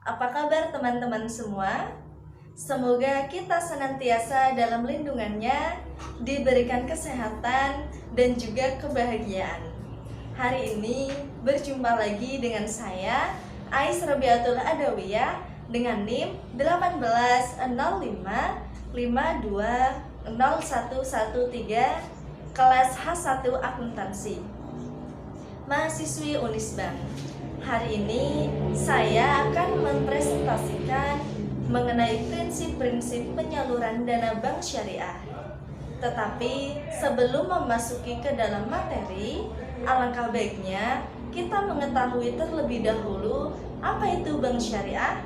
Apa kabar teman-teman semua? Semoga kita senantiasa dalam lindungannya, diberikan kesehatan dan juga kebahagiaan. Hari ini berjumpa lagi dengan saya, Ais Rabiatul Adawiyah, dengan NIM 18.52520113, kelas H1 Akuntansi, mahasiswi Unisbank. Hari ini saya akan mempresentasikan mengenai prinsip-prinsip penyaluran dana bank syariah. Tetapi sebelum memasuki ke dalam materi, alangkah baiknya kita mengetahui terlebih dahulu apa itu bank syariah.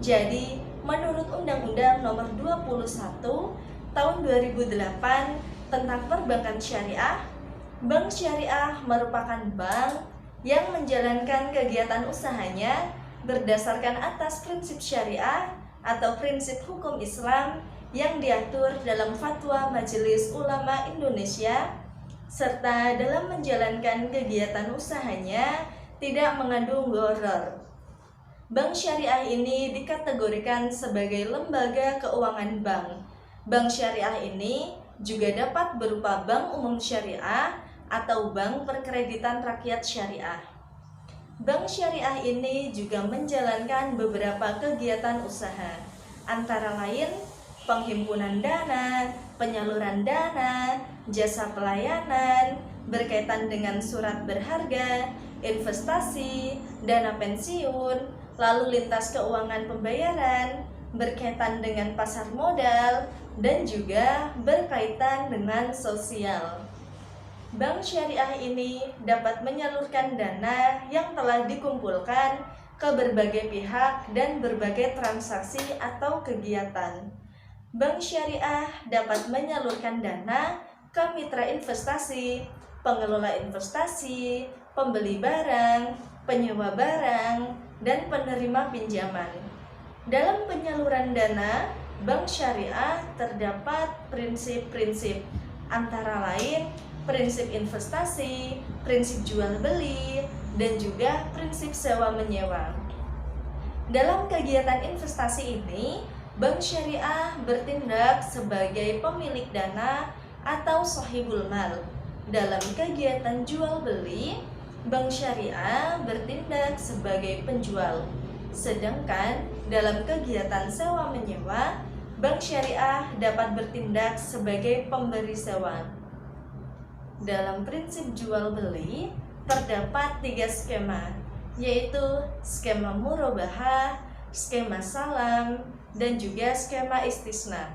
Jadi, menurut Undang-Undang Nomor 21 Tahun 2008 tentang Perbankan Syariah, bank syariah merupakan bank yang menjalankan kegiatan usahanya berdasarkan atas prinsip syariah atau prinsip hukum Islam yang diatur dalam Fatwa Majelis Ulama Indonesia, serta dalam menjalankan kegiatan usahanya tidak mengandung gharar. Bank syariah ini dikategorikan sebagai lembaga keuangan bank. Bank syariah ini juga dapat berupa bank umum syariah atau bank perkreditan rakyat syariah. Bank syariah ini juga menjalankan beberapa kegiatan usaha, antara lain penghimpunan dana, penyaluran dana, jasa pelayanan, berkaitan dengan surat berharga, investasi, dana pensiun, lalu lintas keuangan pembayaran, berkaitan dengan pasar modal, dan juga berkaitan dengan sosial. Bank syariah ini dapat menyalurkan dana yang telah dikumpulkan ke berbagai pihak dan berbagai transaksi atau kegiatan. Bank syariah dapat menyalurkan dana ke mitra investasi, pengelola investasi, pembeli barang, penyewa barang, dan penerima pinjaman. Dalam penyaluran dana, bank syariah terdapat prinsip-prinsip, antara lain prinsip investasi, prinsip jual beli, dan juga prinsip sewa menyewa. Dalam kegiatan investasi ini, bank syariah bertindak sebagai pemilik dana atau sahibul mal. Dalam kegiatan jual beli, bank syariah bertindak sebagai penjual. Sedangkan dalam kegiatan sewa menyewa, bank syariah dapat bertindak sebagai pemberi sewa. Dalam prinsip jual beli terdapat 3 skema, yaitu skema murabahah, skema salam, dan juga skema istisna.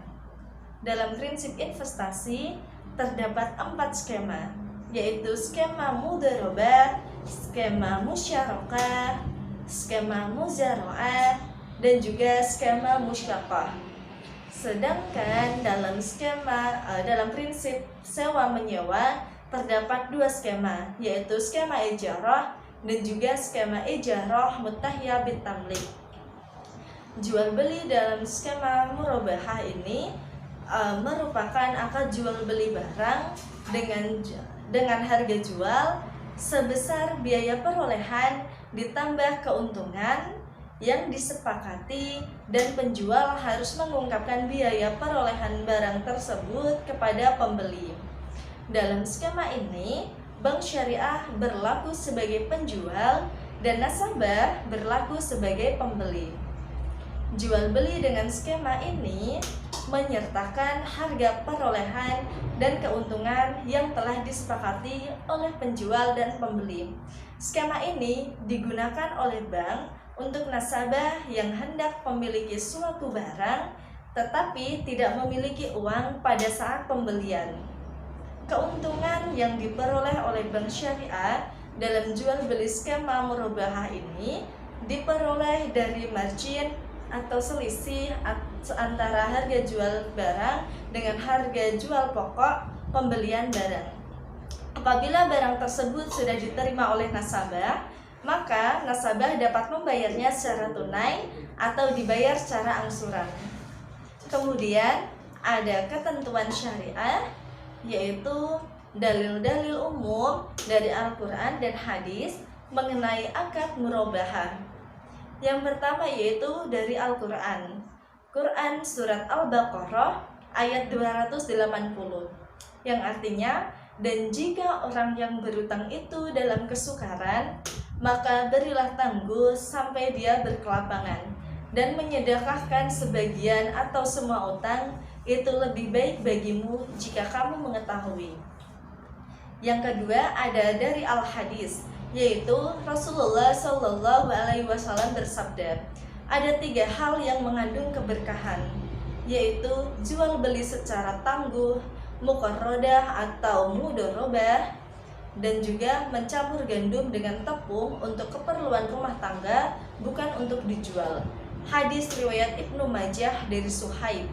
Dalam prinsip investasi terdapat 4 skema, yaitu skema mudharabah, skema musyarakah, skema muzara'ah, dan juga skema musyaqah. Sedangkan dalam prinsip sewa menyewa terdapat 2 skema, yaitu skema ijarah dan juga skema ijarah muttahiyah bitamlik. Jual beli dalam skema murabahah ini merupakan akad jual beli barang dengan harga jual sebesar biaya perolehan ditambah keuntungan yang disepakati, dan penjual harus mengungkapkan biaya perolehan barang tersebut kepada pembeli. Dalam skema ini, bank syariah berlaku sebagai penjual dan nasabah berlaku sebagai pembeli. Jual beli dengan skema ini menyertakan harga perolehan dan keuntungan yang telah disepakati oleh penjual dan pembeli. Skema ini digunakan oleh bank untuk nasabah yang hendak memiliki suatu barang tetapi tidak memiliki uang pada saat pembelian. Keuntungan yang diperoleh oleh bank syariah dalam jual beli skema murabahah ini diperoleh dari margin atau selisih antara harga jual barang dengan harga jual pokok pembelian barang. Apabila barang tersebut sudah diterima oleh nasabah, maka nasabah dapat membayarnya secara tunai atau dibayar secara angsuran. Kemudian ada ketentuan syariah, yaitu dalil-dalil umum dari Al-Quran dan hadis mengenai akad murabahah. Yang pertama yaitu dari Al-Quran. Quran surat Al-Baqarah ayat 280, yang artinya, dan jika orang yang berutang itu dalam kesukaran, maka berilah tangguh sampai dia berkelapangan, dan menyedekahkan sebagian atau semua utang, itu lebih baik bagimu jika kamu mengetahui. Yang kedua ada dari Al-Hadis, yaitu Rasulullah Shallallahu Alaihi Wasallam bersabda, ada 3 hal yang mengandung keberkahan, yaitu jual beli secara tangguh, muqarradah atau mudorobah, dan juga mencampur gandum dengan tepung untuk keperluan rumah tangga, bukan untuk dijual. Hadis riwayat Ibnu Majah dari Suhaib.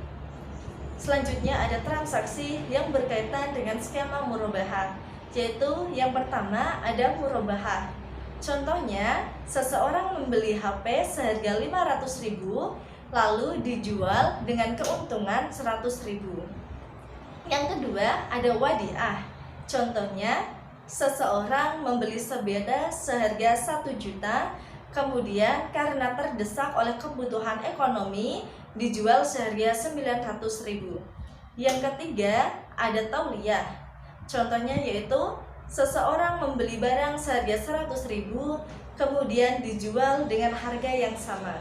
Selanjutnya ada transaksi yang berkaitan dengan skema murabahah, yaitu yang pertama ada murabahah. Contohnya, seseorang membeli HP seharga 500.000 lalu dijual dengan keuntungan 100.000. Yang kedua ada wadiah. Contohnya, seseorang membeli sepeda seharga 1 juta, kemudian karena terdesak oleh kebutuhan ekonomi dijual seharga 900.000. Yang ketiga ada tauliyah. Contohnya yaitu seseorang membeli barang seharga 100.000 kemudian dijual dengan harga yang sama.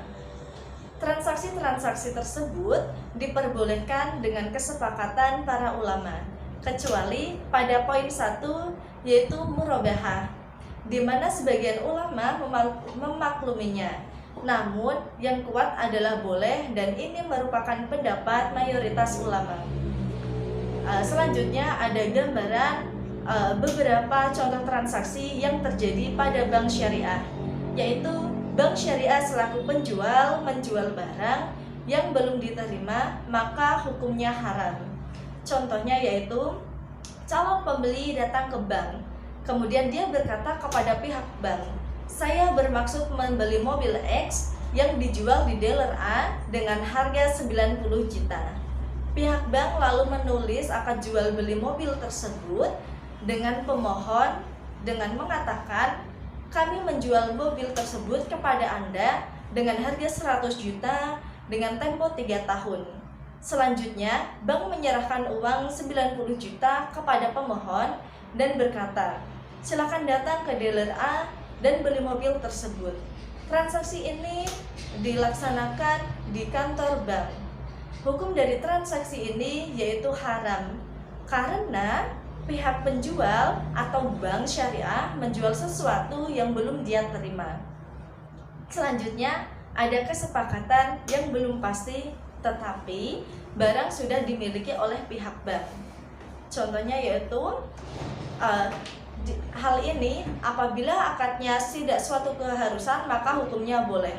Transaksi-transaksi tersebut diperbolehkan dengan kesepakatan para ulama, kecuali pada poin 1 yaitu murabahah, di mana sebagian ulama memakluminya. Namun yang kuat adalah boleh, dan ini merupakan pendapat mayoritas ulama. Selanjutnya ada gambaran beberapa contoh transaksi yang terjadi pada bank syariah, yaitu bank syariah selaku penjual menjual barang yang belum diterima, maka hukumnya haram. Contohnya yaitu calon pembeli datang ke bank, kemudian dia berkata kepada pihak bank, saya bermaksud membeli mobil X yang dijual di dealer A dengan harga 90 juta. Pihak bank lalu menulis akad jual beli mobil tersebut dengan pemohon dengan mengatakan, kami menjual mobil tersebut kepada Anda dengan harga 100 juta dengan tempo 3 tahun. Selanjutnya, bank menyerahkan uang 90 juta kepada pemohon dan berkata, silakan datang ke dealer A dan beli mobil tersebut. Transaksi ini dilaksanakan di kantor bank. Hukum dari transaksi ini yaitu haram, karena pihak penjual atau bank syariah menjual sesuatu yang belum dia terima. Selanjutnya ada kesepakatan yang belum pasti, tetapi barang sudah dimiliki oleh pihak bank. Contohnya yaitu hal ini apabila akadnya tidak suatu keharusan, maka hukumnya boleh.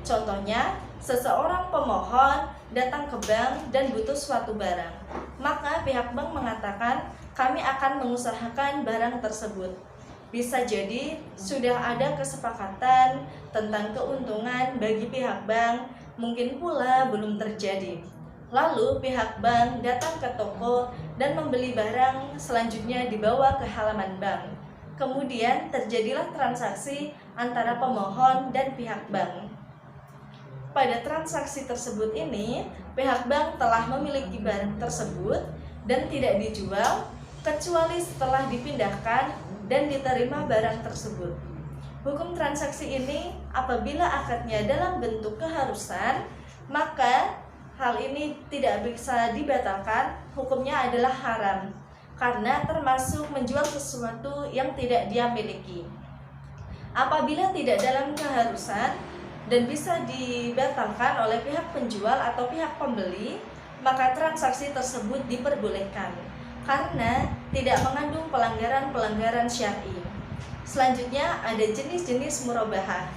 Contohnya, seseorang pemohon datang ke bank dan butuh suatu barang, maka pihak bank mengatakan, kami akan mengusahakan barang tersebut. Bisa jadi sudah ada kesepakatan tentang keuntungan bagi pihak bank, mungkin pula belum terjadi. Lalu pihak bank datang ke toko dan membeli barang, selanjutnya dibawa ke halaman bank. Kemudian terjadilah transaksi antara pemohon dan pihak bank. Pada transaksi tersebut ini, pihak bank telah memiliki barang tersebut dan tidak dijual kecuali setelah dipindahkan dan diterima barang tersebut. Hukum transaksi ini apabila akadnya dalam bentuk keharusan, maka hal ini tidak bisa dibatalkan, hukumnya adalah haram karena termasuk menjual sesuatu yang tidak dia miliki. Apabila tidak dalam keharusan dan bisa dibatalkan oleh pihak penjual atau pihak pembeli, maka transaksi tersebut diperbolehkan karena tidak mengandung pelanggaran-pelanggaran syar'i. Selanjutnya ada jenis-jenis murabahah,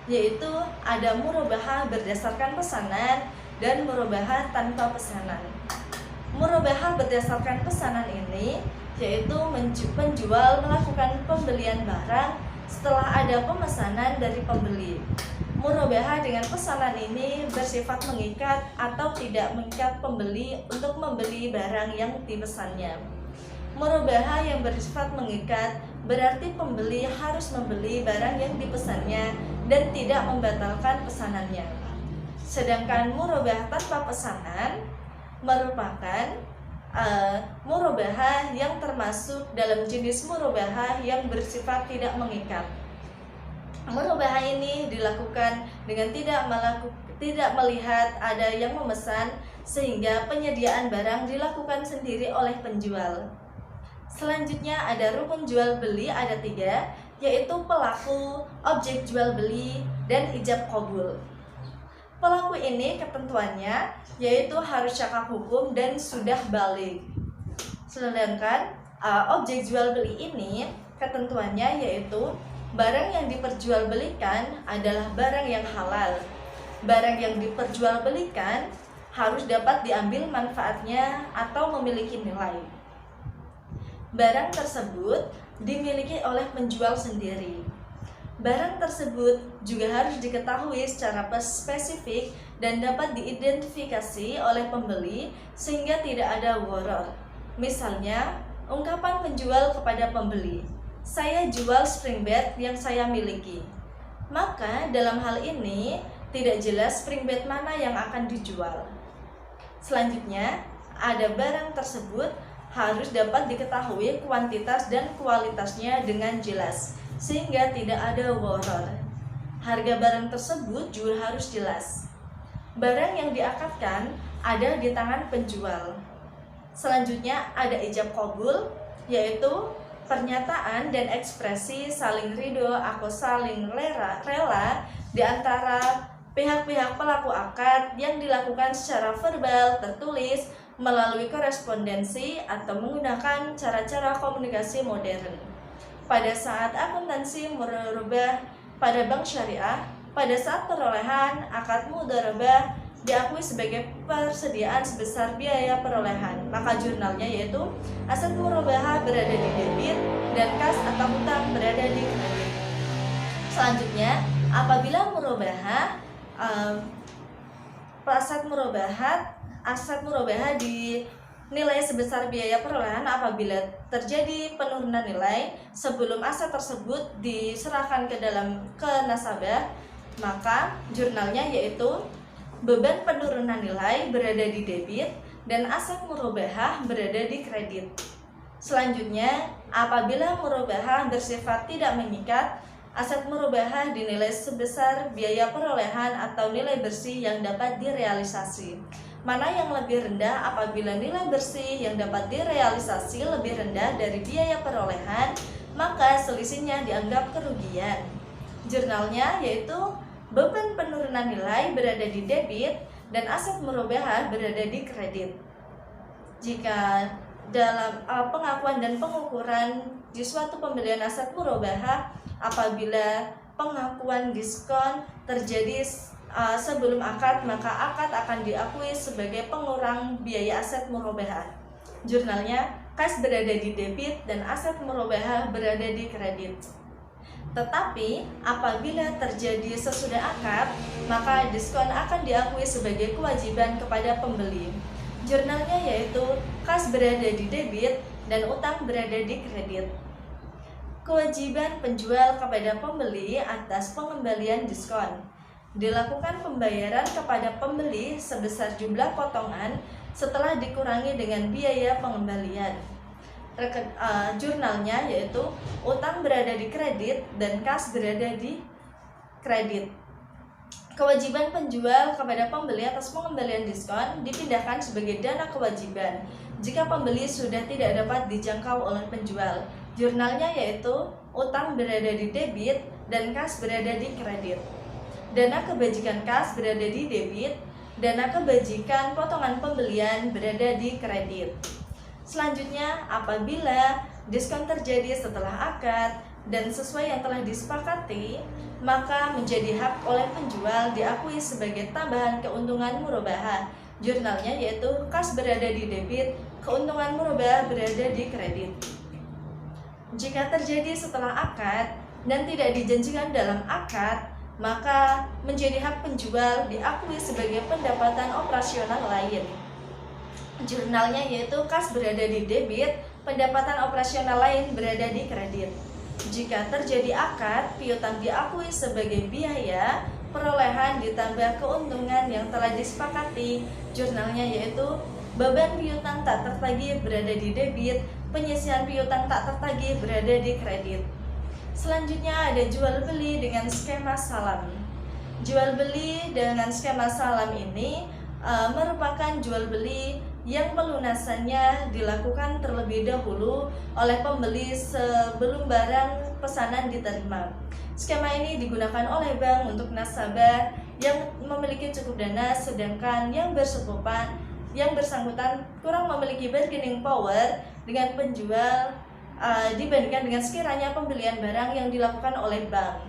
yaitu ada murabahah berdasarkan pesanan dan murabahah tanpa pesanan. Murabahah berdasarkan pesanan ini yaitu penjual melakukan pembelian barang setelah ada pemesanan dari pembeli. Murabahah dengan pesanan ini bersifat mengikat atau tidak mengikat pembeli untuk membeli barang yang dipesannya. Murabahah yang bersifat mengikat berarti pembeli harus membeli barang yang dipesannya dan tidak membatalkan pesanannya. Sedangkan murabahah tanpa pesanan merupakan murabahah yang termasuk dalam jenis murabahah yang bersifat tidak mengikat. Murabahah ini dilakukan dengan tidak melihat ada yang memesan, sehingga penyediaan barang dilakukan sendiri oleh penjual. Selanjutnya ada rukun jual beli, ada 3, yaitu pelaku, objek jual beli, dan ijab qabul. Pelaku ini ketentuannya yaitu harus syakak hukum dan sudah baligh. Sedangkan objek jual beli ini ketentuannya yaitu barang yang diperjualbelikan adalah barang yang halal. Barang yang diperjualbelikan harus dapat diambil manfaatnya atau memiliki nilai. Barang tersebut dimiliki oleh penjual sendiri. Barang tersebut juga harus diketahui secara spesifik dan dapat diidentifikasi oleh pembeli sehingga tidak ada gharar. Misalnya, ungkapan penjual kepada pembeli, "Saya jual spring bed yang saya miliki." Maka dalam hal ini tidak jelas spring bed mana yang akan dijual. Selanjutnya, ada barang tersebut harus dapat diketahui kuantitas dan kualitasnya dengan jelas, sehingga tidak ada gharar. Harga barang tersebut juga harus jelas. Barang yang diakadkan ada di tangan penjual. Selanjutnya ada ijab qabul, yaitu pernyataan dan ekspresi saling ridho atau saling rela di antara pihak-pihak pelaku akad yang dilakukan secara verbal, tertulis, melalui korespondensi, atau menggunakan cara-cara komunikasi modern. Pada saat akuntansi mudharabah pada bank syariah, pada saat perolehan akad mudharabah diakui sebagai persediaan sebesar biaya perolehan, maka jurnalnya yaitu aset murabahah berada di debit dan kas atau hutang berada di kredit. Selanjutnya, apabila murabahah aset murabahah dinilai sebesar biaya perolehan apabila terjadi penurunan nilai sebelum aset tersebut diserahkan ke nasabah, maka jurnalnya yaitu beban penurunan nilai berada di debit dan aset murabahah berada di kredit. Selanjutnya, apabila murabahah bersifat tidak mengikat, aset murabahah dinilai sebesar biaya perolehan atau nilai bersih yang dapat direalisasi. Mana yang lebih rendah apabila nilai bersih yang dapat direalisasi lebih rendah dari biaya perolehan, maka selisihnya dianggap kerugian. Jurnalnya yaitu beban penurunan nilai berada di debit dan aset murabahah berada di kredit. Jika dalam pengakuan dan pengukuran di suatu pembelian aset murabahah, apabila pengakuan diskon terjadi sebelum akad, maka akad akan diakui sebagai pengurang biaya aset murabahah. Jurnalnya, kas berada di debit dan aset murabahah berada di kredit. Tetapi apabila terjadi sesudah akad, maka diskon akan diakui sebagai kewajiban kepada pembeli. Jurnalnya yaitu kas berada di debit dan utang berada di kredit. Kewajiban penjual kepada pembeli atas pengembalian diskon. Dilakukan pembayaran kepada pembeli sebesar jumlah potongan setelah dikurangi dengan biaya pengembalian. Jurnalnya yaitu utang berada di kredit dan kas berada di kredit. Kewajiban penjual kepada pembeli atas pengembalian diskon dipindahkan sebagai dana kewajiban jika pembeli sudah tidak dapat dijangkau oleh penjual. Jurnalnya yaitu utang berada di debit dan kas berada di kredit. Dana kebajikan kas berada di debit, dana kebajikan potongan pembelian berada di kredit. Selanjutnya, apabila diskon terjadi setelah akad dan sesuai yang telah disepakati, maka menjadi hak oleh penjual diakui sebagai tambahan keuntungan murabahah. Jurnalnya yaitu kas berada di debit, keuntungan murabahah berada di kredit. Jika terjadi setelah akad dan tidak dijanjikan dalam akad, maka menjadi hak penjual diakui sebagai pendapatan operasional lain. Jurnalnya yaitu kas berada di debit, pendapatan operasional lain berada di kredit. Jika terjadi akad, piutang diakui sebagai biaya perolehan ditambah keuntungan yang telah disepakati. Jurnalnya yaitu beban piutang tak tertagih berada di debit, penyisihan piutang tak tertagih berada di kredit. Selanjutnya ada jual beli dengan skema salam. Jual beli dengan skema salam ini merupakan jual beli yang pelunasannya dilakukan terlebih dahulu oleh pembeli sebelum barang pesanan diterima. Skema ini digunakan oleh bank untuk nasabah yang memiliki cukup dana, sedangkan yang bersangkutan kurang memiliki bargaining power dengan penjual dibandingkan dengan sekiranya pembelian barang yang dilakukan oleh bank.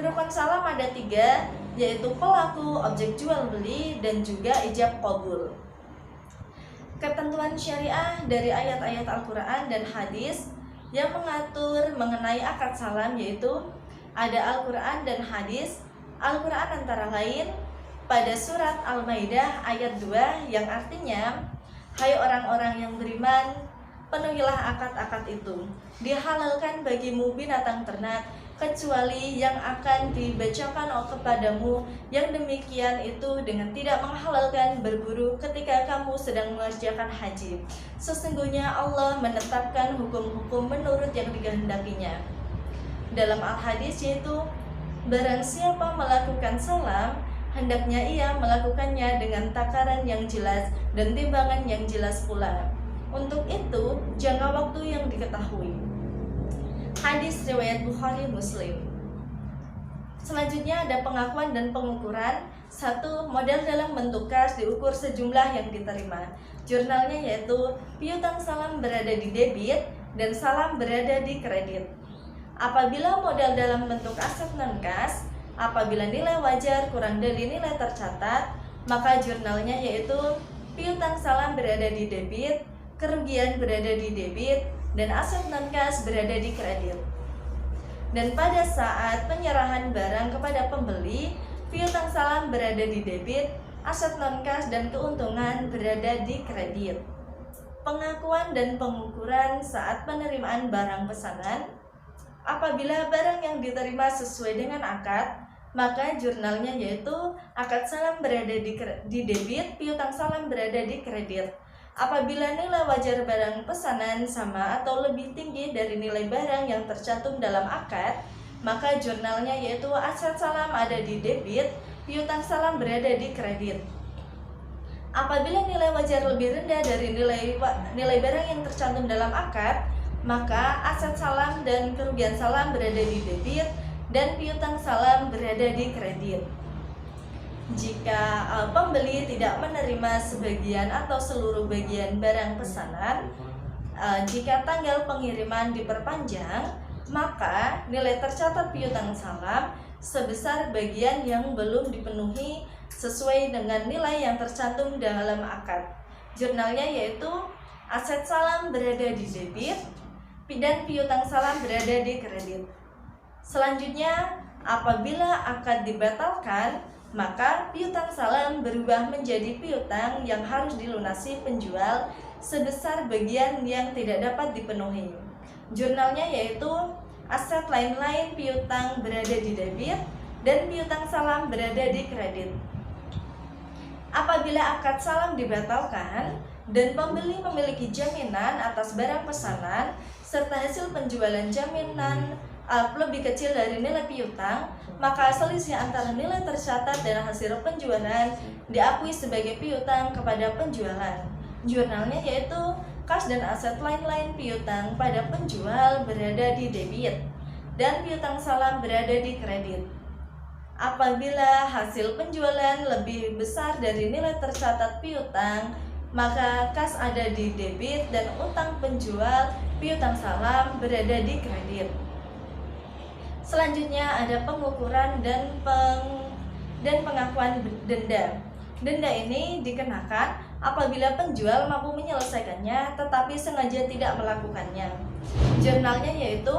Rukun salam ada 3, yaitu pelaku, objek jual beli, dan juga ijab qabul. Ketentuan syariah dari ayat-ayat Al-Quran dan hadis yang mengatur mengenai akad salam yaitu ada Al-Quran dan hadis. Al-Quran antara lain pada surat Al-Maidah ayat 2 yang artinya, hai orang-orang yang beriman, penuhilah akad-akad itu. Dihalalkan bagimu binatang ternak kecuali yang akan dibacakan kepadamu, yang demikian itu dengan tidak menghalalkan berburu ketika kamu sedang mengerjakan haji. Sesungguhnya Allah menetapkan hukum-hukum menurut yang dikehendakinya. Dalam al-hadis yaitu, barang siapa melakukan salam, hendaknya ia melakukannya dengan takaran yang jelas dan timbangan yang jelas pula. Untuk itu, jangka waktu yang diketahui. Hadis riwayat Bukhari Muslim. Selanjutnya ada pengakuan dan pengukuran. 1. Modal dalam bentuk kas diukur sejumlah yang diterima. Jurnalnya yaitu piutang salam berada di debit dan salam berada di kredit. Apabila modal dalam bentuk aset non kas, apabila nilai wajar kurang dari nilai tercatat, maka jurnalnya yaitu piutang salam berada di debit, kerugian berada di debit, dan aset non-kas berada di kredit. Dan pada saat penyerahan barang kepada pembeli, piutang salam berada di debit, aset non-kas dan keuntungan berada di kredit. Pengakuan dan pengukuran saat penerimaan barang pesanan. Apabila barang yang diterima sesuai dengan akad, maka jurnalnya yaitu akad salam berada di debit, piutang salam berada di kredit. Apabila nilai wajar barang pesanan sama atau lebih tinggi dari nilai barang yang tercantum dalam akad, maka jurnalnya yaitu aset salam ada di debit, piutang salam berada di kredit. Apabila nilai wajar lebih rendah dari nilai barang yang tercantum dalam akad, maka aset salam dan kerugian salam berada di debit dan piutang salam berada di kredit. Jika pembeli tidak menerima sebagian atau seluruh bagian barang pesanan, jika tanggal pengiriman diperpanjang, maka nilai tercatat piutang salam sebesar bagian yang belum dipenuhi sesuai dengan nilai yang tercantum dalam akad. Jurnalnya yaitu aset salam berada di debit dan piutang salam berada di kredit. Selanjutnya, apabila akad dibatalkan, maka piutang salam berubah menjadi piutang yang harus dilunasi penjual sebesar bagian yang tidak dapat dipenuhi. Jurnalnya yaitu aset lain-lain piutang berada di debit dan piutang salam berada di kredit. Apabila akad salam dibatalkan dan pembeli memiliki jaminan atas barang pesanan serta hasil penjualan jaminan lebih kecil dari nilai piutang, maka selisih antara nilai tercatat dan hasil penjualan diakui sebagai piutang kepada penjualan. Jurnalnya yaitu kas dan aset lain-lain piutang pada penjual berada di debit dan piutang salam berada di kredit. Apabila hasil penjualan lebih besar dari nilai tercatat piutang, maka kas ada di debit dan utang penjual piutang salam berada di kredit. Selanjutnya ada pengukuran dan pengakuan denda. Denda ini dikenakan apabila penjual mampu menyelesaikannya tetapi sengaja tidak melakukannya. Jurnalnya yaitu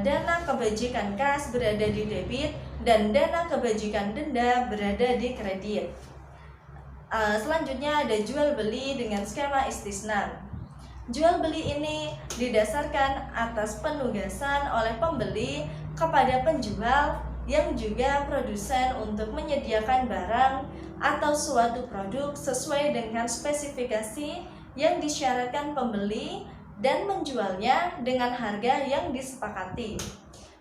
dana kebajikan kas berada di debit dan dana kebajikan denda berada di kredit. Selanjutnya ada jual beli dengan skema istisna. Jual beli ini didasarkan atas penugasan oleh pembeli kepada penjual yang juga produsen untuk menyediakan barang atau suatu produk sesuai dengan spesifikasi yang disyaratkan pembeli dan menjualnya dengan harga yang disepakati.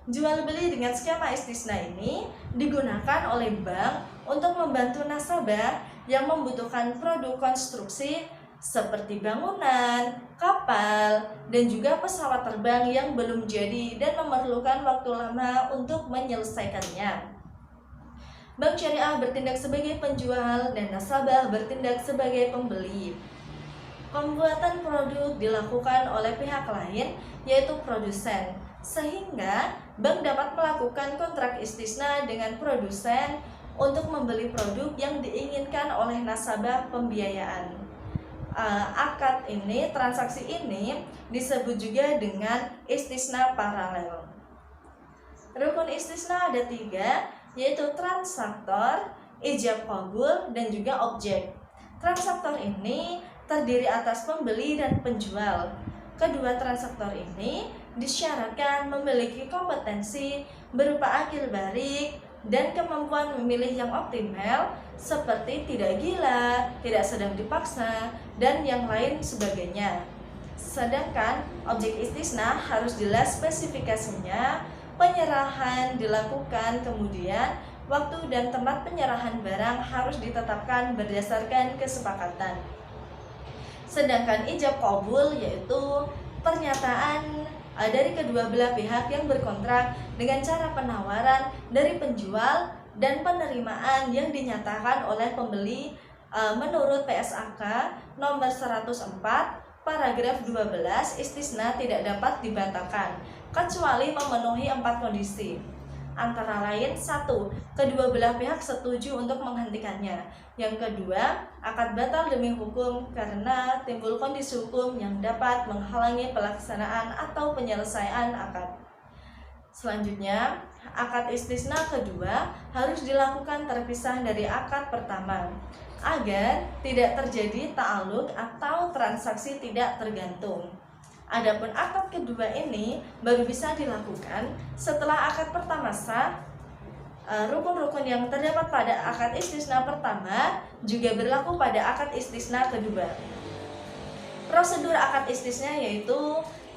Jual beli dengan skema istisna ini digunakan oleh bank untuk membantu nasabah yang membutuhkan produk konstruksi seperti bangunan, kapal, dan juga pesawat terbang yang belum jadi dan memerlukan waktu lama untuk menyelesaikannya. Bank syariah bertindak sebagai penjual dan nasabah bertindak sebagai pembeli. Pembuatan produk dilakukan oleh pihak lain, yaitu produsen, sehingga bank dapat melakukan kontrak istisna dengan produsen untuk membeli produk yang diinginkan oleh nasabah pembiayaan. Akad ini, transaksi ini disebut juga dengan istisna paralel. Rukun istisna ada 3, yaitu transaktor, ijab qabul, dan juga objek. Transaktor ini terdiri atas pembeli dan penjual. Kedua transaktor ini disyaratkan memiliki kompetensi berupa akil balik dan kemampuan memilih yang optimal seperti tidak gila, tidak sedang dipaksa, dan yang lain sebagainya. Sedangkan objek istisna harus jelas spesifikasinya, penyerahan dilakukan, kemudian waktu dan tempat penyerahan barang harus ditetapkan berdasarkan kesepakatan. Sedangkan ijab qabul yaitu pernyataan dari kedua belah pihak yang berkontrak dengan cara penawaran dari penjual dan penerimaan yang dinyatakan oleh pembeli menurut PSAK nomor 104 paragraf 12 istisna tidak dapat dibatalkan kecuali memenuhi 4 kondisi. Antara lain 1. Kedua belah pihak setuju untuk menghentikannya. Yang kedua, akad batal demi hukum karena timbul kondisi hukum yang dapat menghalangi pelaksanaan atau penyelesaian akad. Selanjutnya, akad istisna kedua harus dilakukan terpisah dari akad pertama agar tidak terjadi ta'alluq atau transaksi tidak tergantung. Adapun akad kedua ini baru bisa dilakukan setelah akad pertama sah. Rukun-rukun yang terdapat pada akad istisna pertama juga berlaku pada akad istisna kedua. Prosedur akad istisna yaitu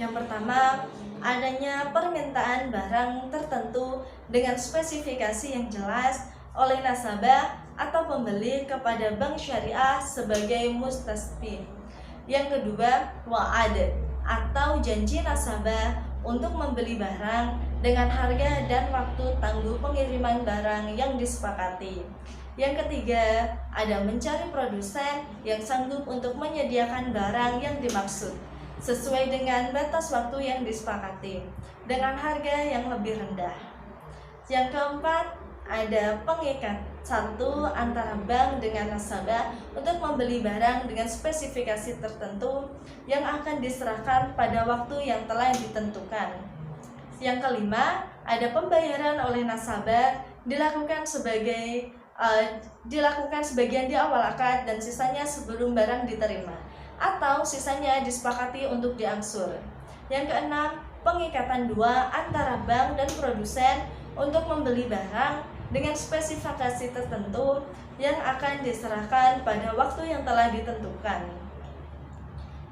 yang pertama, adanya permintaan barang tertentu dengan spesifikasi yang jelas oleh nasabah atau pembeli kepada bank syariah sebagai mustasfi. Yang kedua, wa'ad atau janji nasabah untuk membeli barang dengan harga dan waktu tangguh pengiriman barang yang disepakati. Yang ketiga, ada mencari produsen yang sanggup untuk menyediakan barang yang dimaksud sesuai dengan batas waktu yang disepakati dengan harga yang lebih rendah. Yang keempat, ada pengikat antara bank dengan nasabah untuk membeli barang dengan spesifikasi tertentu yang akan diserahkan pada waktu yang telah ditentukan. Yang kelima, ada pembayaran oleh nasabah dilakukan sebagian di awal akad dan sisanya sebelum barang diterima atau sisanya disepakati untuk diangsur. Yang keenam, pengikatan dua antara bank dan produsen untuk membeli barang dengan spesifikasi tertentu yang akan diserahkan pada waktu yang telah ditentukan.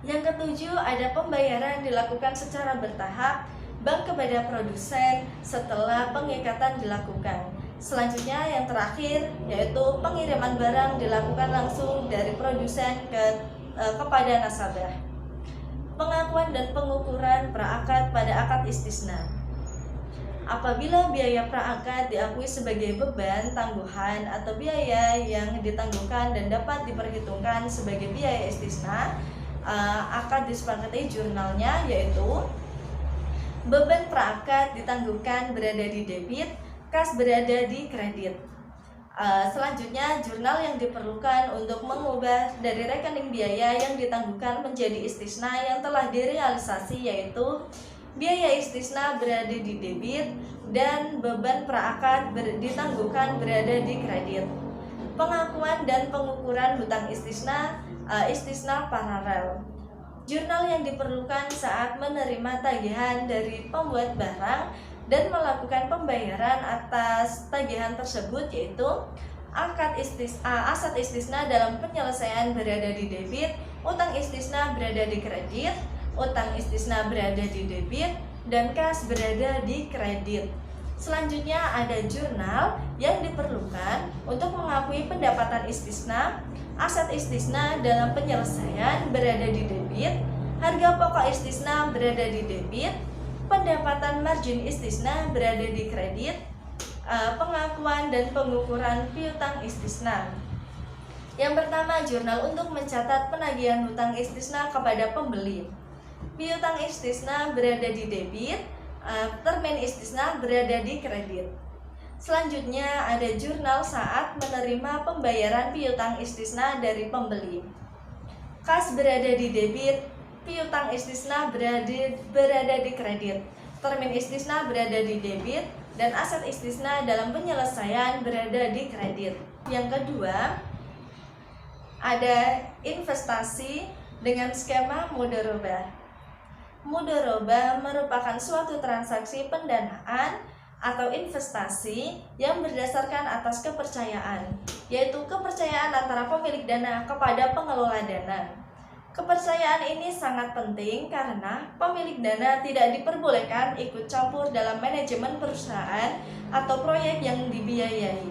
Yang ketujuh, ada pembayaran dilakukan secara bertahap bank kepada produsen setelah pengikatan dilakukan. Selanjutnya yang terakhir yaitu pengiriman barang dilakukan langsung dari produsen kepada nasabah. Pengakuan dan pengukuran praakad pada akad istisna. Apabila biaya praakad diakui sebagai beban tangguhan atau biaya yang ditangguhkan dan dapat diperhitungkan sebagai biaya istisna, akad disepakati jurnalnya yaitu beban praakad ditangguhkan berada di debit, kas berada di kredit. Selanjutnya, jurnal yang diperlukan untuk mengubah dari rekening biaya yang ditangguhkan menjadi istisna yang telah direalisasi yaitu biaya istisna berada di debit dan beban praakad ditangguhkan berada di kredit. Pengakuan dan pengukuran hutang istisna paralel. Jurnal yang diperlukan saat menerima tagihan dari pembuat barang dan melakukan pembayaran atas tagihan tersebut, yaitu aset istisna dalam penyelesaian berada di debit, utang istisna berada di kredit, utang istisna berada di debit, dan kas berada di kredit. Selanjutnya ada jurnal yang diperlukan untuk mengakui pendapatan istisna, aset istisna dalam penyelesaian berada di debit, harga pokok istisna berada di debit, pendapatan margin istisna berada di kredit, pengakuan dan pengukuran piutang istisna. Yang pertama, jurnal untuk mencatat penagihan hutang istisna kepada pembeli. Piutang istisna berada di debit, termin istisna berada di kredit. Selanjutnya ada jurnal saat menerima pembayaran piutang istisna dari pembeli. Kas berada di debit, piutang istisna berada di kredit, termin istisna berada di debit, dan aset istisna dalam penyelesaian berada di kredit. Yang kedua, ada investasi dengan skema mudharabah. Mudharabah merupakan suatu transaksi pendanaan atau investasi yang berdasarkan atas kepercayaan, yaitu kepercayaan antara pemilik dana kepada pengelola dana. Kepercayaan ini sangat penting karena pemilik dana tidak diperbolehkan ikut campur dalam manajemen perusahaan atau proyek yang dibiayai,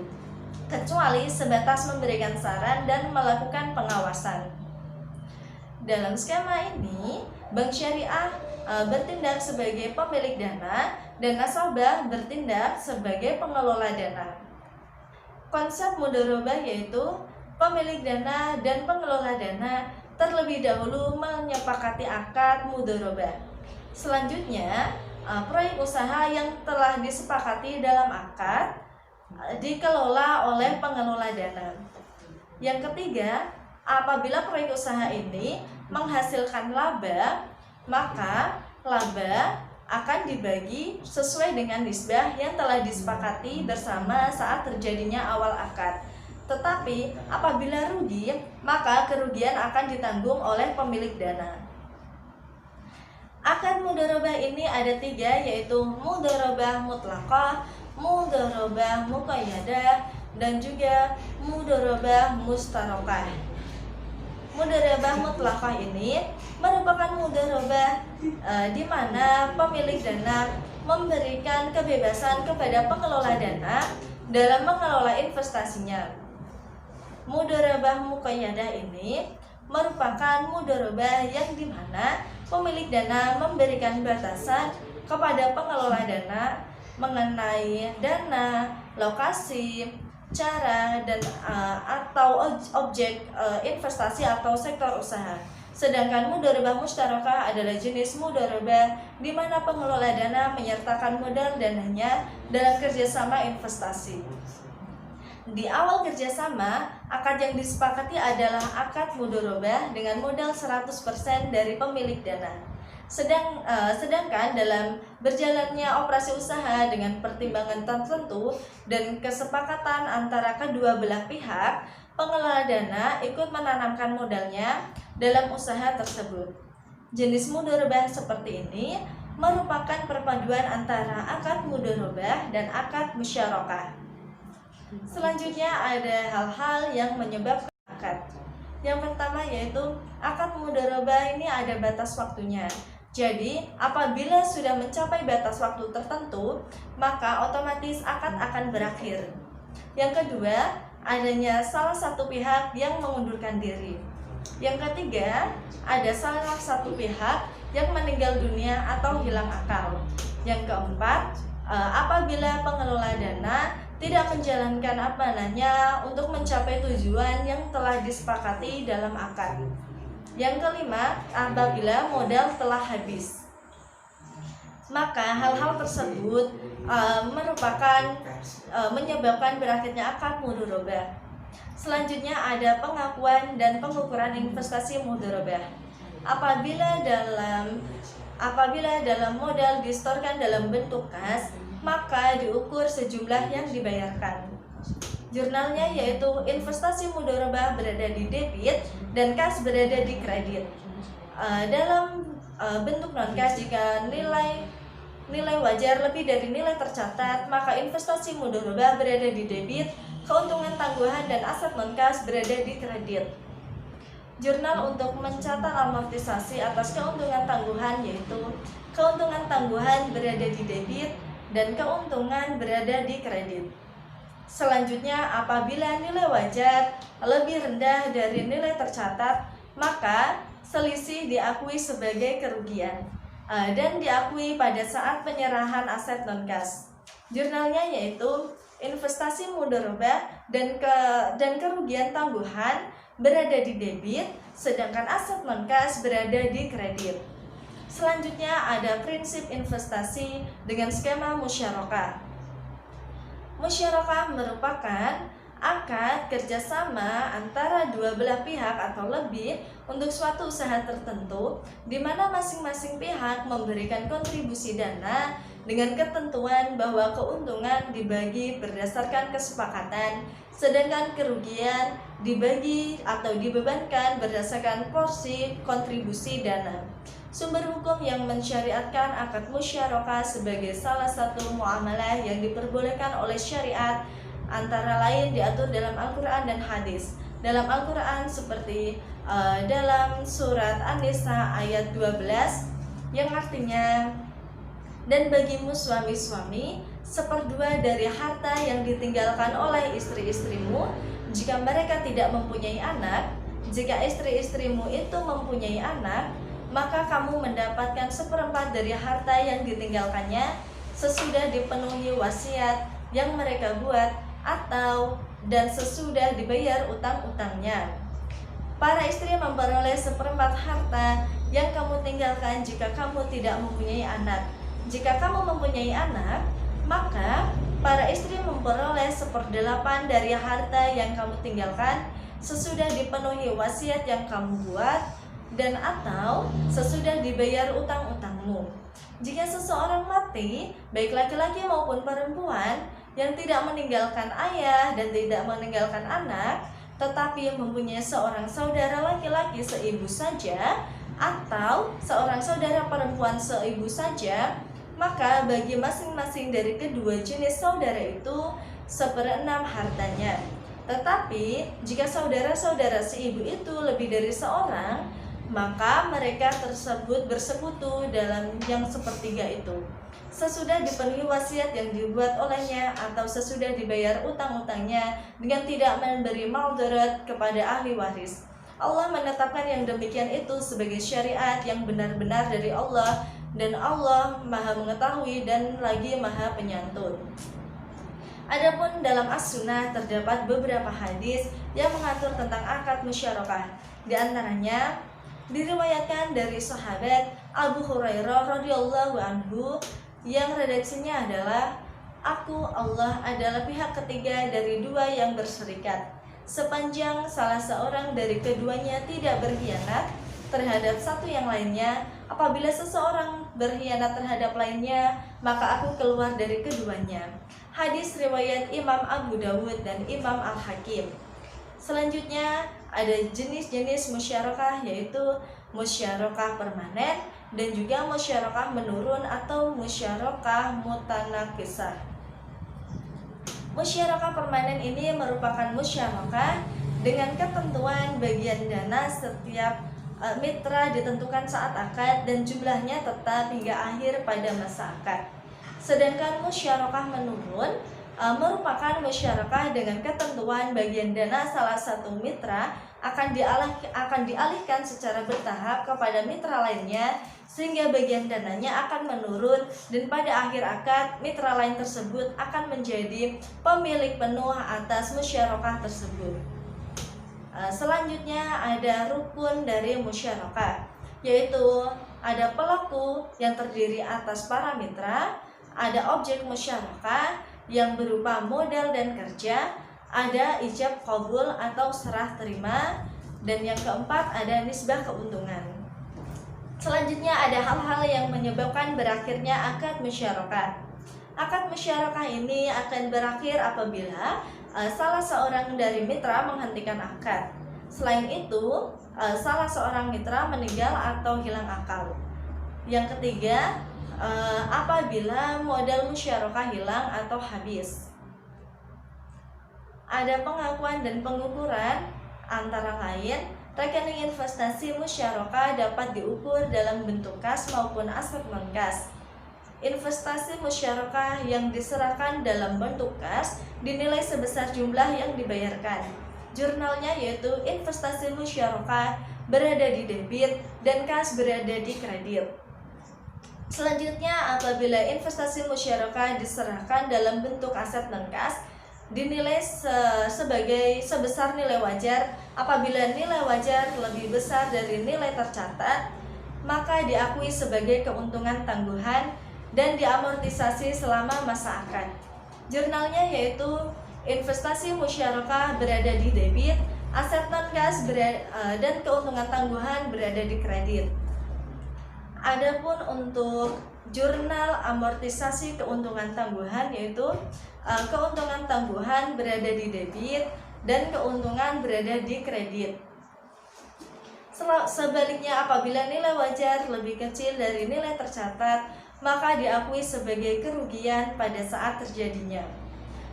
kecuali sebatas memberikan saran dan melakukan pengawasan. Dalam skema ini, Bank Syariah bertindak sebagai pemilik dana dan nasabah bertindak sebagai pengelola dana. Konsep mudharabah yaitu pemilik dana dan pengelola dana terlebih dahulu menyepakati akad mudharabah. Selanjutnya, proyek usaha yang telah disepakati dalam akad dikelola oleh pengelola dana. Yang ketiga, apabila proyek usaha ini menghasilkan laba, maka laba akan dibagi sesuai dengan nisbah yang telah disepakati bersama saat terjadinya awal akad. Tetapi apabila rugi, maka kerugian akan ditanggung oleh pemilik dana. Akad mudharabah ini ada 3, yaitu mudharabah mutlaqah, mudharabah muqayyadah, dan juga mudharabah mustarakah. Mudharabah mutlaqah ini merupakan mudharabah di mana pemilik dana memberikan kebebasan kepada pengelola dana dalam mengelola investasinya. Mudharabah muqayyadah ini merupakan mudharabah yang di mana pemilik dana memberikan batasan kepada pengelola dana mengenai dana, lokasi, cara, dan atau objek investasi atau sektor usaha. Sedangkan mudharabah mustarakah adalah jenis mudharabah di mana pengelola dana menyertakan modal dananya dalam kerjasama investasi. Di awal kerjasama, akad yang disepakati adalah akad mudharabah dengan modal 100% dari pemilik dana. Sedangkan dalam berjalannya operasi usaha dengan pertimbangan tertentu dan kesepakatan antara kedua belah pihak, pengelola dana ikut menanamkan modalnya dalam usaha tersebut. Jenis mudharabah seperti ini merupakan perpaduan antara akad mudharabah dan akad musyarakah. Selanjutnya ada hal-hal yang menyebabkan akad. Yang pertama yaitu akad mudharabah ini ada batas waktunya. Jadi apabila sudah mencapai batas waktu tertentu, maka otomatis akad akan berakhir. Yang kedua, adanya salah satu pihak yang mengundurkan diri. Yang ketiga, ada salah satu pihak yang meninggal dunia atau hilang akal. Yang keempat, apabila pengelola dana tidak menjalankan amanahnya untuk mencapai tujuan yang telah disepakati dalam akad. Yang kelima, apabila modal telah habis. Maka hal-hal tersebut menyebabkan berakhirnya akad mudharabah. Selanjutnya ada pengakuan dan pengukuran investasi mudharabah. Apabila dalam modal distorkan dalam bentuk kas, maka diukur sejumlah yang dibayarkan. Jurnalnya yaitu investasi mudharabah berada di debit dan kas berada di kredit. dalam bentuk non-cash. Jika nilai wajar lebih dari nilai tercatat, maka investasi mudharabah berada di debit, keuntungan tangguhan dan aset non-cash berada di kredit. Jurnal untuk mencatat amortisasi atas keuntungan tangguhan, yaitu keuntungan tangguhan berada di debit dan keuntungan berada di kredit. Selanjutnya, apabila nilai wajar lebih rendah dari nilai tercatat, maka selisih diakui sebagai kerugian dan diakui pada saat penyerahan aset non-cash. Jurnalnya yaitu investasi mudharabah dan kerugian tangguhan berada di debit, sedangkan aset non-cash berada di kredit. Selanjutnya ada prinsip investasi dengan skema musyarakah. Musyarakah merupakan akad kerjasama antara dua belah pihak atau lebih untuk suatu usaha tertentu, di mana masing-masing pihak memberikan kontribusi dana dengan ketentuan bahwa keuntungan dibagi berdasarkan kesepakatan, sedangkan kerugian dibagi atau dibebankan berdasarkan porsi kontribusi dana. Sumber hukum yang mensyariatkan akad musyarakah sebagai salah satu muamalah yang diperbolehkan oleh syariat antara lain diatur dalam Al-Quran dan hadis. Dalam Al-Quran seperti dalam surat An-Nisa ayat 12 yang artinya, dan bagimu suami-suami seperdua dari harta yang ditinggalkan oleh istri-istrimu jika mereka tidak mempunyai anak. Jika istri-istrimu itu mempunyai anak, maka kamu mendapatkan seperempat dari harta yang ditinggalkannya sesudah dipenuhi wasiat yang mereka buat dan sesudah dibayar utang-utangnya. Para istri memperoleh seperempat harta yang kamu tinggalkan jika kamu tidak mempunyai anak. Jika kamu mempunyai anak, maka para istri memperoleh 1/8 dari harta yang kamu tinggalkan sesudah dipenuhi wasiat yang kamu buat dan atau sesudah dibayar utang-utangmu. Jika seseorang mati, baik laki-laki maupun perempuan, yang tidak meninggalkan ayah dan tidak meninggalkan anak, tetapi mempunyai seorang saudara laki-laki seibu saja atau seorang saudara perempuan seibu saja, maka bagi masing-masing dari kedua jenis saudara itu 1/6 hartanya. Tetapi jika saudara-saudara seibu itu lebih dari seorang, maka mereka tersebut bersekutu dalam yang 1/3 itu, sesudah dipenuhi wasiat yang dibuat olehnya atau sesudah dibayar utang-utangnya dengan tidak memberi madarat kepada ahli waris. Allah menetapkan yang demikian itu sebagai syariat yang benar-benar dari Allah, dan Allah Maha mengetahui dan lagi Maha penyantun. Adapun dalam As-Sunnah terdapat beberapa hadis yang mengatur tentang akad musyarakah. Di antaranya diriwayatkan dari sahabat Abu Hurairah radhiyallahu anhu yang redaksinya adalah, "Aku, Allah, adalah pihak ketiga dari dua yang berserikat. Sepanjang salah seorang dari keduanya tidak berkhianat terhadap satu yang lainnya, apabila seseorang berkhianat terhadap lainnya, maka aku keluar dari keduanya." Hadis riwayat Imam Abu Dawud dan Imam Al-Hakim. Selanjutnya ada jenis-jenis musyarakah, yaitu musyarakah permanen dan juga musyarakah menurun atau musyarakah mutanakisah. Musyarakah permanen ini merupakan musyarakah dengan ketentuan bagian dana setiap mitra ditentukan saat akad dan jumlahnya tetap hingga akhir pada masa akad. Sedangkan musyarakah menurun merupakan musyarakah dengan ketentuan bagian dana salah satu mitra akan dialihkan secara bertahap kepada mitra lainnya, sehingga bagian dananya akan menurun dan pada akhir akad mitra lain tersebut akan menjadi pemilik penuh atas musyarakah tersebut. Selanjutnya ada rukun dari musyarakah, yaitu ada pelaku yang terdiri atas para mitra, ada objek musyarakah yang berupa modal dan kerja, ada ijab qabul atau serah terima, dan yang keempat ada nisbah keuntungan. Selanjutnya ada hal-hal yang menyebabkan berakhirnya akad musyarakah. Akad musyarakah ini akan berakhir apabila salah seorang dari mitra menghentikan akad. Selain itu, salah seorang mitra meninggal atau hilang akal. Yang ketiga, apabila modal musyarakah hilang atau habis. Ada pengakuan dan pengukuran, antara lain rekening investasi musyarakah dapat diukur dalam bentuk kas maupun aset non-kas. Investasi musyarakah yang diserahkan dalam bentuk kas dinilai sebesar jumlah yang dibayarkan. Jurnalnya yaitu investasi musyarakah berada di debit dan kas berada di kredit. Selanjutnya, apabila investasi musyarakah diserahkan dalam bentuk aset non-kas dinilai sebesar nilai wajar. Apabila nilai wajar lebih besar dari nilai tercatat, maka diakui sebagai keuntungan tangguhan dan diamortisasi selama masa akad. Jurnalnya yaitu investasi musyarakah berada di debit, aset non-kas dan keuntungan tangguhan berada di kredit. Adapun untuk jurnal amortisasi keuntungan tangguhan yaitu keuntungan tangguhan berada di debit dan keuntungan berada di kredit. Sebaliknya, apabila nilai wajar lebih kecil dari nilai tercatat, maka diakui sebagai kerugian pada saat terjadinya.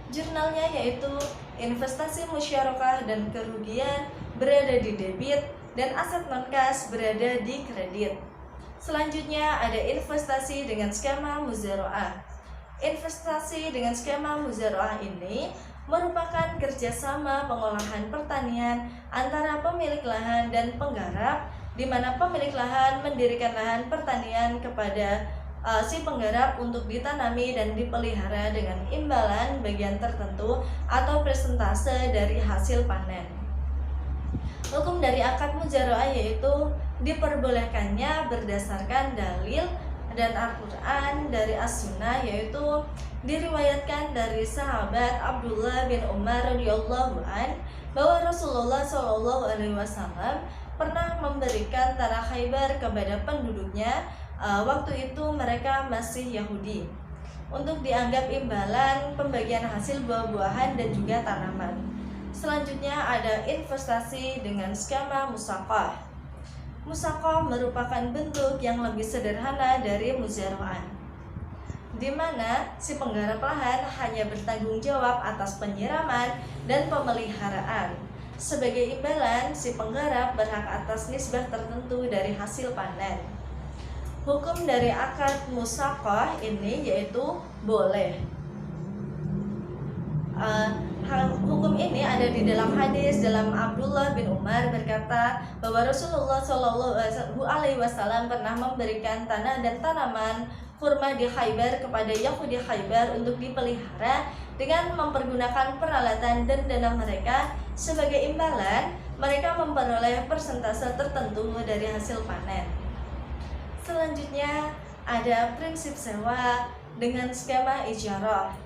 Jurnalnya yaitu investasi musyarakah dan kerugian berada di debit dan aset non-kas berada di kredit. Selanjutnya ada investasi dengan skema muzaraah. Investasi dengan skema muzaraah ini merupakan kerjasama pengolahan pertanian antara pemilik lahan dan penggarap, di mana pemilik lahan mendirikan lahan pertanian kepada si penggarap untuk ditanami dan dipelihara dengan imbalan bagian tertentu atau persentase dari hasil panen. Hukum dari akad muzaraah yaitu diperbolehkannya berdasarkan dalil dan Al-Quran dari As-Sunnah, yaitu diriwayatkan dari sahabat Abdullah bin Umar radhiyallahu an bahwa Rasulullah SAW pernah memberikan tanah Khaybar kepada penduduknya. Waktu itu mereka masih Yahudi, untuk dianggap imbalan pembagian hasil buah-buahan dan juga tanaman. Selanjutnya ada investasi dengan skema musaqah. Musaqah merupakan bentuk yang lebih sederhana dari muzaraah, di mana si penggarap lahan hanya bertanggung jawab atas penyiraman dan pemeliharaan. Sebagai imbalan, si penggarap berhak atas nisbah tertentu dari hasil panen. Hukum dari akad musaqah ini yaitu boleh. Hukum ini ada di dalam hadis dalam Abdullah bin Umar berkata bahwa Rasulullah SAW pernah memberikan tanah dan tanaman kurma di Khaybar kepada Yahudi Khaybar untuk dipelihara dengan mempergunakan peralatan dan dana mereka. Sebagai imbalan, mereka memperoleh persentase tertentu dari hasil panen. Selanjutnya ada prinsip sewa dengan skema ijarah.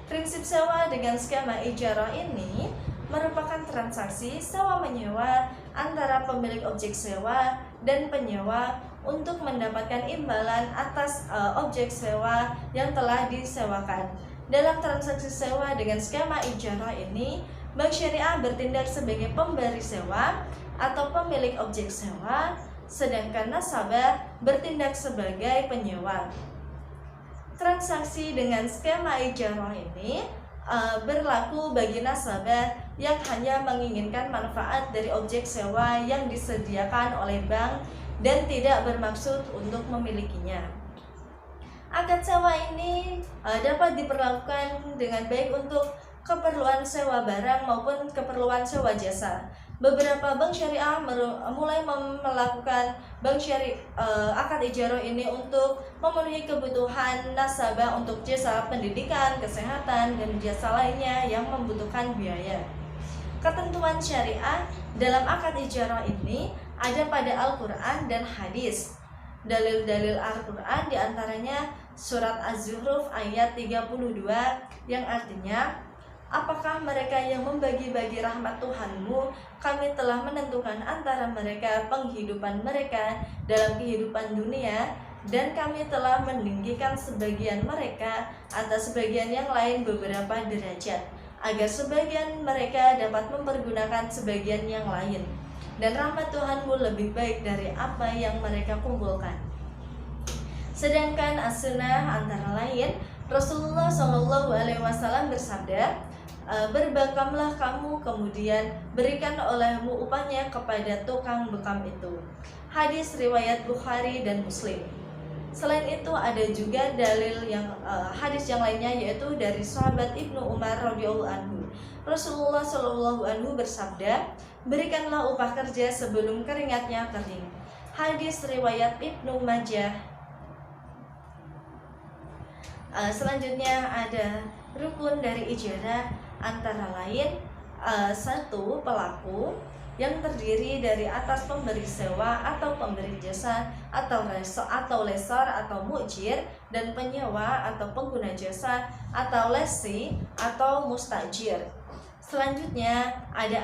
Prinsip sewa dengan skema ijarah ini merupakan transaksi sewa-menyewa antara pemilik objek sewa dan penyewa untuk mendapatkan imbalan atas objek sewa yang telah disewakan. Dalam transaksi sewa dengan skema ijarah ini, Bank Syariah bertindak sebagai pemberi sewa atau pemilik objek sewa, sedangkan nasabah bertindak sebagai penyewa. Transaksi dengan skema ijarah ini berlaku bagi nasabah yang hanya menginginkan manfaat dari objek sewa yang disediakan oleh bank dan tidak bermaksud untuk memilikinya. Akad sewa ini dapat diperlakukan dengan baik untuk keperluan sewa barang maupun keperluan sewa jasa. Beberapa bank syariah mulai melakukan akad ijarah ini untuk memenuhi kebutuhan nasabah untuk jasa pendidikan, kesehatan, dan jasa lainnya yang membutuhkan biaya. Ketentuan syariah dalam akad ijarah ini ada pada Al-Quran dan hadis. Dalil-dalil Al-Quran diantaranya surat Az-Zukhruf ayat 32 yang artinya, apakah mereka yang membagi-bagi rahmat Tuhanmu, kami telah menentukan antara mereka penghidupan mereka dalam kehidupan dunia, dan kami telah meninggikan sebagian mereka atas sebagian yang lain beberapa derajat. agar sebagian mereka dapat mempergunakan sebagian yang lain, dan rahmat Tuhanmu lebih baik dari apa yang mereka kumpulkan. Sedangkan as-sunnah antara lain, Rasulullah SAW bersabda, berbakamlah kamu, kemudian berikan olehmu upahnya kepada tukang bekam itu. Hadis riwayat Bukhari dan Muslim. Selain itu ada juga dalil yang hadis yang lainnya, yaitu dari sahabat Ibnu Umar radhiyallahu anhu. Rasulullah shallallahu anhu bersabda, berikanlah upah kerja sebelum keringatnya kering. Hadis riwayat Ibnu Majah. Selanjutnya ada rukun dari ijarah, antara lain satu, pelaku yang terdiri dari atas pemberi sewa atau pemberi jasa atau lesor atau mujir, dan penyewa atau pengguna jasa atau lesi atau mustajir. Selanjutnya ada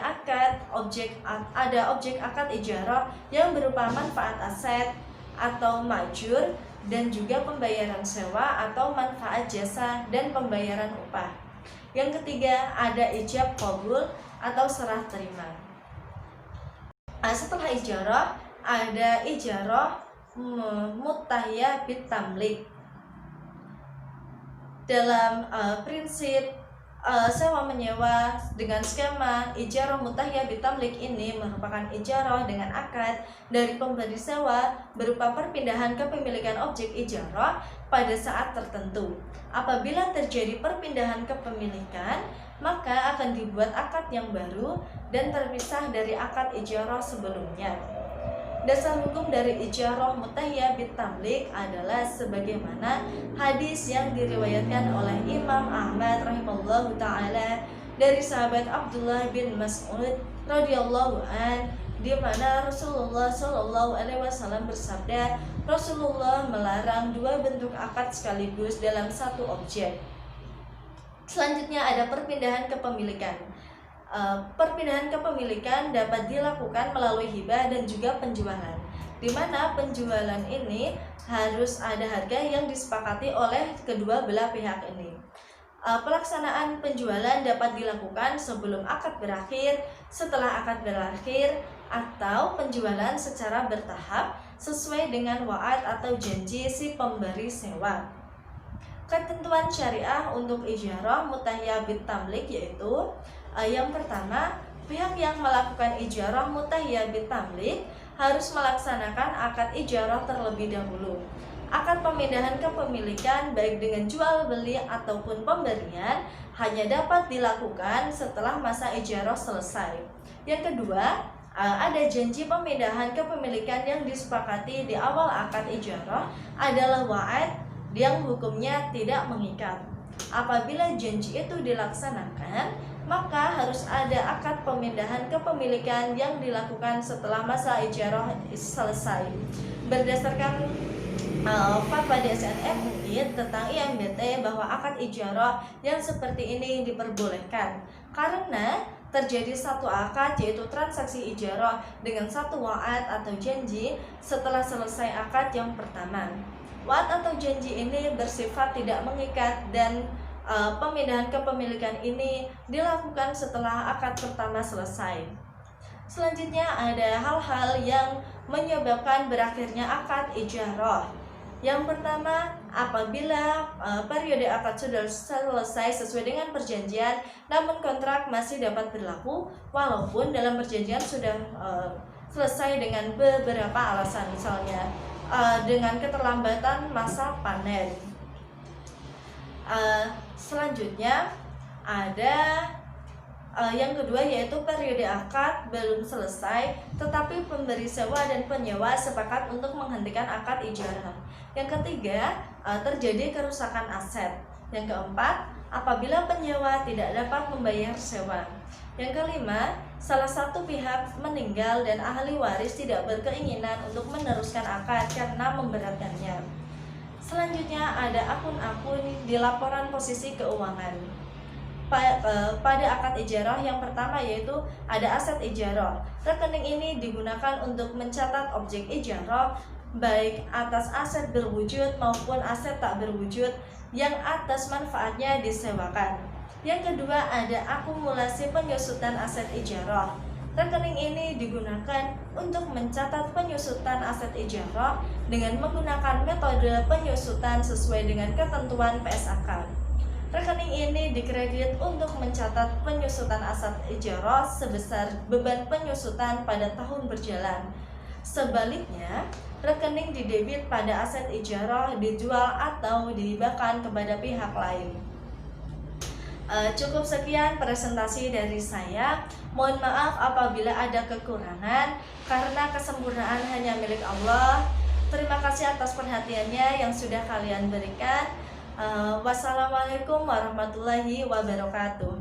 objek akad ijarah yang berupa manfaat aset atau majur, dan juga pembayaran sewa atau manfaat jasa dan pembayaran upah. Yang ketiga ada ijab qabul atau serah terima. Setelah ijarah ada ijarah muttahiyah bitamlik. Dalam prinsip sewa menyewa dengan skema ijarah muttahiyah bitamlik ini merupakan ijarah dengan akad dari pemberi sewa berupa perpindahan kepemilikan objek ijarah pada saat tertentu. Apabila terjadi perpindahan kepemilikan, maka akan dibuat akad yang baru dan terpisah dari akad ijarah sebelumnya. Dasar hukum dari ijarah muttahiyah bitamlik adalah sebagaimana hadis yang diriwayatkan oleh Imam Ahmad rahimahullahu taala dari sahabat Abdullah bin Mas'ud radhiyallahu an, di mana Rasulullah Shallallahu alaihi wasallam bersabda, Rasulullah melarang dua bentuk akad sekaligus dalam satu objek. Selanjutnya ada perpindahan kepemilikan. Perpindahan kepemilikan dapat dilakukan melalui hibah dan juga penjualan, di mana penjualan ini harus ada harga yang disepakati oleh kedua belah pihak ini. Pelaksanaan penjualan dapat dilakukan sebelum akad berakhir, setelah akad berakhir, atau penjualan secara bertahap sesuai dengan wa'ad atau janji si pemberi sewa. Ketentuan syariah untuk ijarah muttahiyah bitamlik yaitu yang pertama, pihak yang melakukan ijarah muttahiyah bitamlik harus melaksanakan akad ijarah terlebih dahulu. Akad pemindahan kepemilikan baik dengan jual beli ataupun pemberian hanya dapat dilakukan setelah masa ijarah selesai. Yang kedua, ada janji pemindahan kepemilikan yang disepakati di awal akad ijarah adalah wa'ad yang hukumnya tidak mengikat. Apabila janji itu dilaksanakan, maka harus ada akad pemindahan kepemilikan yang dilakukan setelah masa ijarah selesai. Berdasarkan fatwa DSN MUI tentang IMBT bahwa akad ijarah yang seperti ini diperbolehkan karena terjadi satu akad, yaitu transaksi ijarah dengan satu wa'ad atau janji setelah selesai akad yang pertama. Wa'ad atau janji ini bersifat tidak mengikat dan pemindahan kepemilikan ini dilakukan setelah akad pertama selesai. Selanjutnya ada hal-hal yang menyebabkan berakhirnya akad ijarah. Yang pertama, apabila periode akad sudah selesai sesuai dengan perjanjian, namun kontrak masih dapat berlaku walaupun dalam perjanjian sudah selesai dengan beberapa alasan, misalnya dengan keterlambatan masa panen. Selanjutnya ada yang kedua, yaitu periode akad belum selesai tetapi pemberi sewa dan penyewa sepakat untuk menghentikan akad ijarah. Yang ketiga, terjadi kerusakan aset. Yang keempat, apabila penyewa tidak dapat membayar sewa. Yang kelima, salah satu pihak meninggal dan ahli waris tidak berkeinginan untuk meneruskan akad karena memberatkannya. Selanjutnya ada akun-akun di laporan posisi keuangan. Pada akad ijarah yang pertama yaitu ada aset ijarah. Rekening ini digunakan untuk mencatat objek ijarah baik atas aset berwujud maupun aset tak berwujud yang atas manfaatnya disewakan. Yang kedua ada akumulasi penyusutan aset ijarah. Rekening ini digunakan untuk mencatat penyusutan aset ijarah dengan menggunakan metode penyusutan sesuai dengan ketentuan PSAK. Rekening ini dikredit untuk mencatat penyusutan aset ijarah sebesar beban penyusutan pada tahun berjalan. Sebaliknya, rekening didebit pada aset ijarah dijual atau dihibahkan kepada pihak lain. Cukup sekian presentasi dari saya. Mohon maaf apabila ada kekurangan, karena kesempurnaan hanya milik Allah. Terima kasih atas perhatiannya yang sudah kalian berikan. Wassalamualaikum warahmatullahi wabarakatuh.